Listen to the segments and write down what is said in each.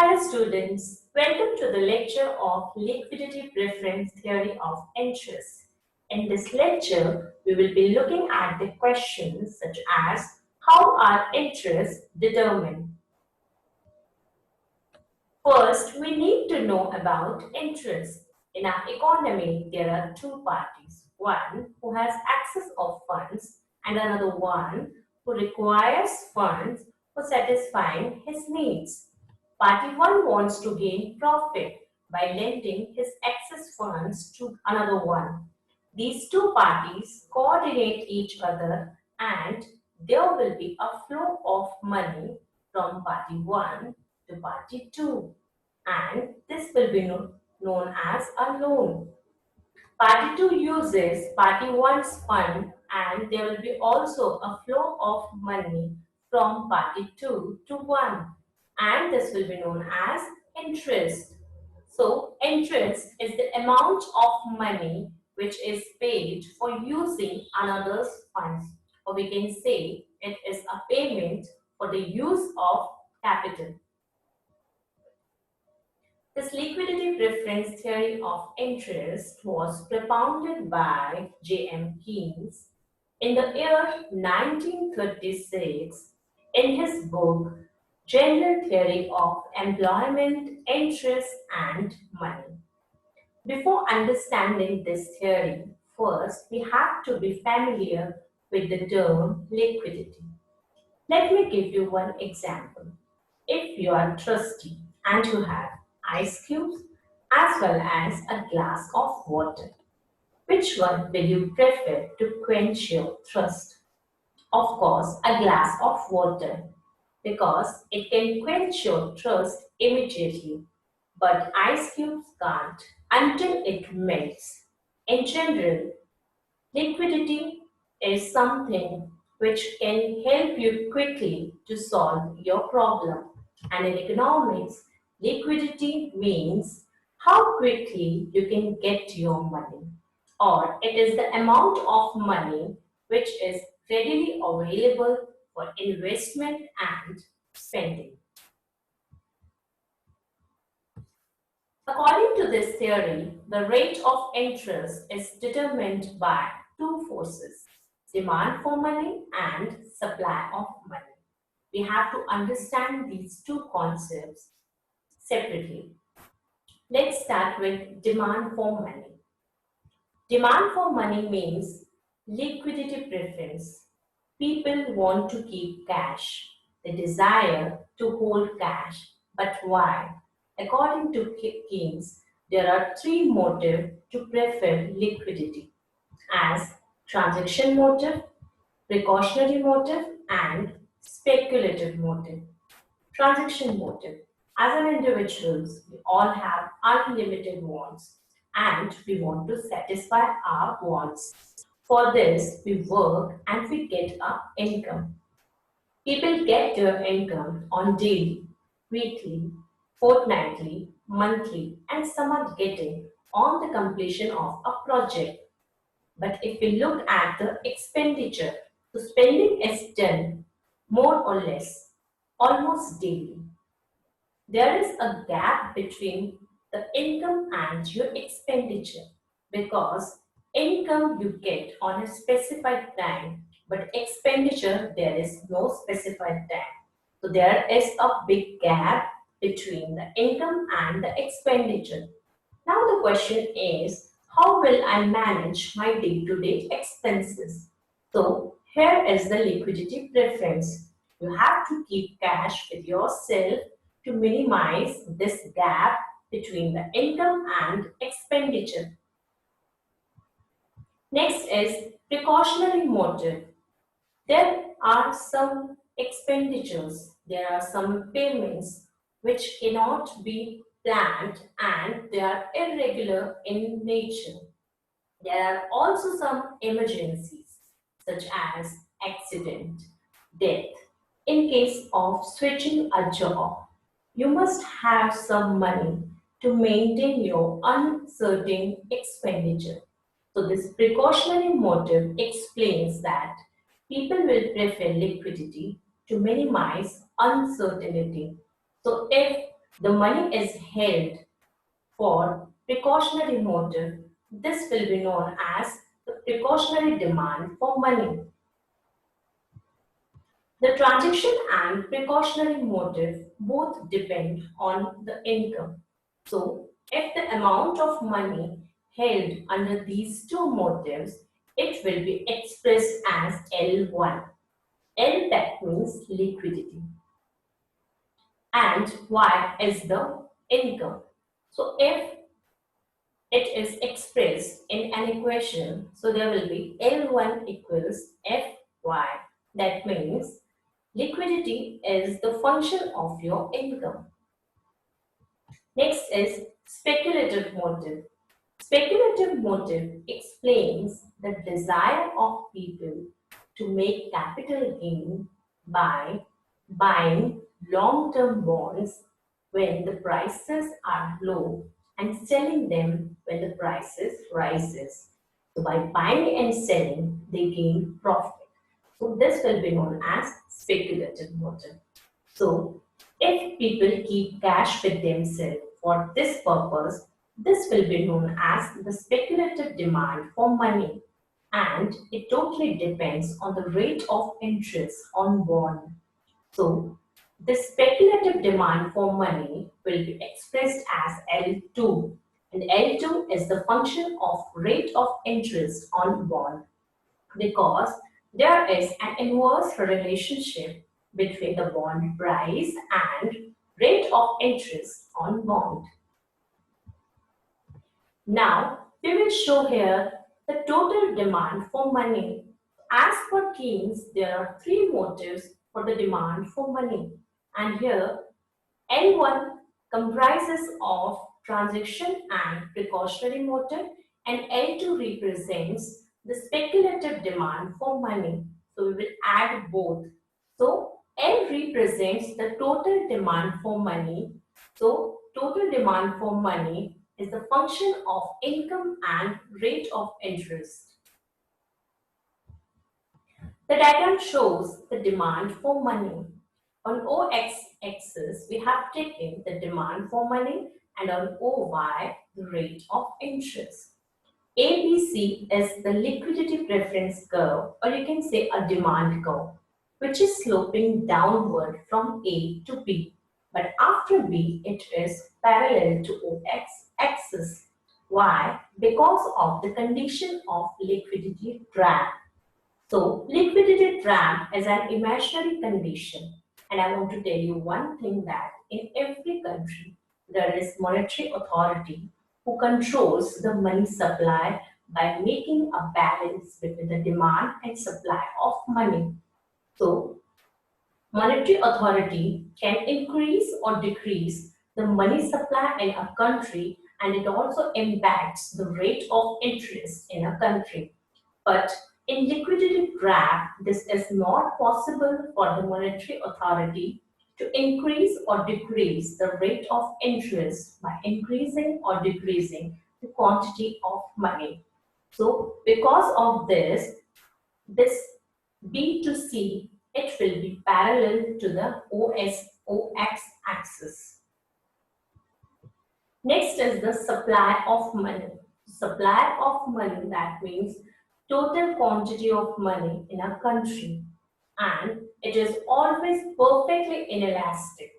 Hello students, welcome to the lecture of Liquidity Preference Theory of Interest. In this lecture, we will be looking at the questions such as how are interests determined? First, we need to know about interest. In our economy, there are two parties. One who has access of funds and another one who requires funds for satisfying his needs. Party 1 wants to gain profit by lending his excess funds to another one. These two parties coordinate each other and there will be a flow of money from party 1 to party 2 and this will be known as a loan. Party 2 uses party 1's fund and there will be also a flow of money from party 2 to 1 and this will be known as interest. So interest is the amount of money which is paid for using another's funds, or we can say it is a payment for the use of capital. This liquidity preference theory of interest was propounded by J.M. Keynes in the year 1936 in his book General Theory of Employment, Interest and Money. Before understanding this theory, first we have to be familiar with the term liquidity. Let me give you one example. If you are thirsty and you have ice cubes as well as a glass of water, which one will you prefer to quench your thirst? Of course, a glass of water because it can quench your thirst immediately, but ice cubes can't until it melts. In general, liquidity is something which can help you quickly to solve your problem. And in economics, liquidity means how quickly you can get your money, or it is the amount of money which is readily available for investment and spending. According to this theory, the rate of interest is determined by two forces, demand for money and supply of money. We have to understand these two concepts separately. Let's start with demand for money. Demand for money means liquidity preference. People want to keep cash. They desire to hold cash. But why? According to Keynes, there are three motives to prefer liquidity as transaction motive, precautionary motive, and speculative motive. Transaction motive. As an individuals, we all have unlimited wants and we want to satisfy our wants. For this, we work and we get our income. People get their income on daily, weekly, fortnightly, monthly, and some are getting on the completion of a project. But if we look at the expenditure, the spending is done more or less, almost daily. There is a gap between the income and your expenditure because income you get on a specified time, but expenditure there is no specified time. So there is a big gap between the income and the expenditure. Now the question is, how will I manage my day-to-day expenses? So here is the liquidity preference. You have to keep cash with yourself to minimize this gap between the income and expenditure. Next is precautionary motive. There are some expenditures, there are some payments which cannot be planned and they are irregular in nature. There are also some emergencies such as accident, death. In case of switching a job, you must have some money to maintain your uncertain expenditure. So this precautionary motive explains that people will prefer liquidity to minimize uncertainty. So if the money is held for precautionary motive. This will be known as the precautionary demand for money. The transaction and precautionary motive both depend on the income. So, if the amount of money held under these two motives, it will be expressed as L1. L, that means liquidity, and Y is the income. So, if it is expressed in an equation, so there will be L1 equals Fy. That means liquidity is the function of your income. Next is speculative motive. Speculative motive explains the desire of people to make capital gain by buying long-term bonds when the prices are low and selling them when the prices rises. So by buying and selling, they gain profit. So this will be known as speculative motive. So if people keep cash with themselves for this purpose, this will be known as the speculative demand for money, and it totally depends on the rate of interest on bond. So the speculative demand for money will be expressed as L2, and L2 is the function of rate of interest on bond, because there is an inverse relationship between the bond price and rate of interest on bond. Now, we will show here the total demand for money. As per Keynes, there are three motives for the demand for money. And here, L1 comprises of transaction and precautionary motive, and L2 represents the speculative demand for money. So we will add both. So L represents the total demand for money. So total demand for money is the function of income and rate of interest. The diagram shows the demand for money. On OX axis, we have taken the demand for money, and on OY, the rate of interest. ABC is the liquidity preference curve, or you can say a demand curve, which is sloping downward from A to B. But after B, it is parallel to OX axis. Why? Because of the condition of liquidity trap. So, liquidity trap is an imaginary condition. And I want to tell you one thing, that in every country, there is monetary authority who controls the money supply by making a balance between the demand and supply of money. So, monetary authority can increase or decrease the money supply in a country, and it also impacts the rate of interest in a country. But in liquidity trap, this is not possible for the monetary authority to increase or decrease the rate of interest by increasing or decreasing the quantity of money. So because of this B to C, it will be parallel to the OX axis. Next is the supply of money. Supply of money, that means total quantity of money in a country, and it is always perfectly inelastic,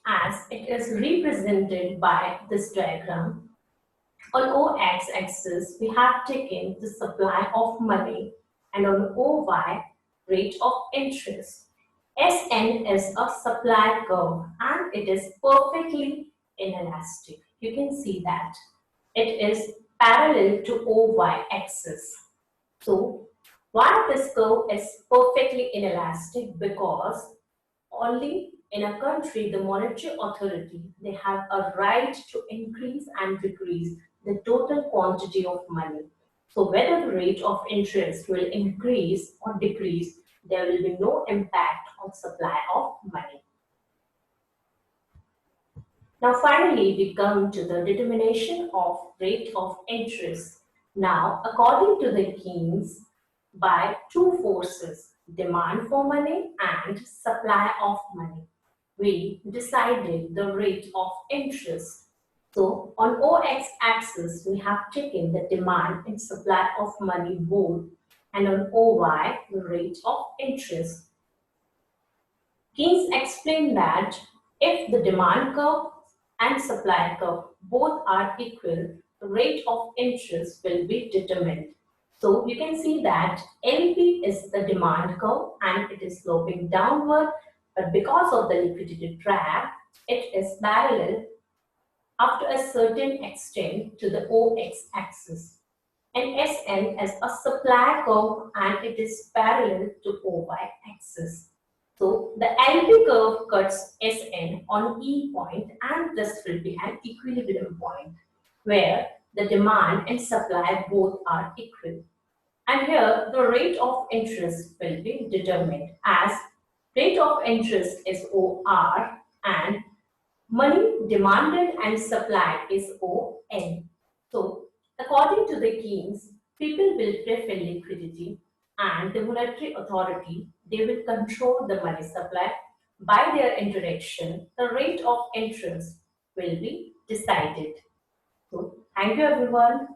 as it is represented by this diagram. On OX axis, we have taken the supply of money, and on OY, rate of interest. SN is a supply curve, and it is perfectly inelastic. You can see that it is parallel to OY axis. So, why this curve is perfectly inelastic? Because only in a country, the monetary authority, they have a right to increase and decrease the total quantity of money. So whether the rate of interest will increase or decrease, there will be no impact on supply of money. Now finally, we come to the determination of rate of interest. Now, according to the Keynes, by two forces, demand for money and supply of money. we decided the rate of interest. So on OX axis, we have taken the demand and supply of money both, and on OY, the rate of interest. Keynes explained that if the demand curve and supply curve both are equal, the rate of interest will be determined. So you can see that LP is the demand curve and it is sloping downward, but because of the liquidity trap, it is parallel up to a certain extent to the OX axis. And SN is a supply curve and it is parallel to OY axis. So the LP curve cuts SN on E point and this will be an equilibrium point where the demand and supply both are equal. And here the rate of interest will be determined as rate of interest is OR and money demanded and supplied is ON. So according to the Keynes, people will prefer liquidity and the monetary authority, they will control the money supply. By their interaction, the rate of interest will be decided. So thank you everyone.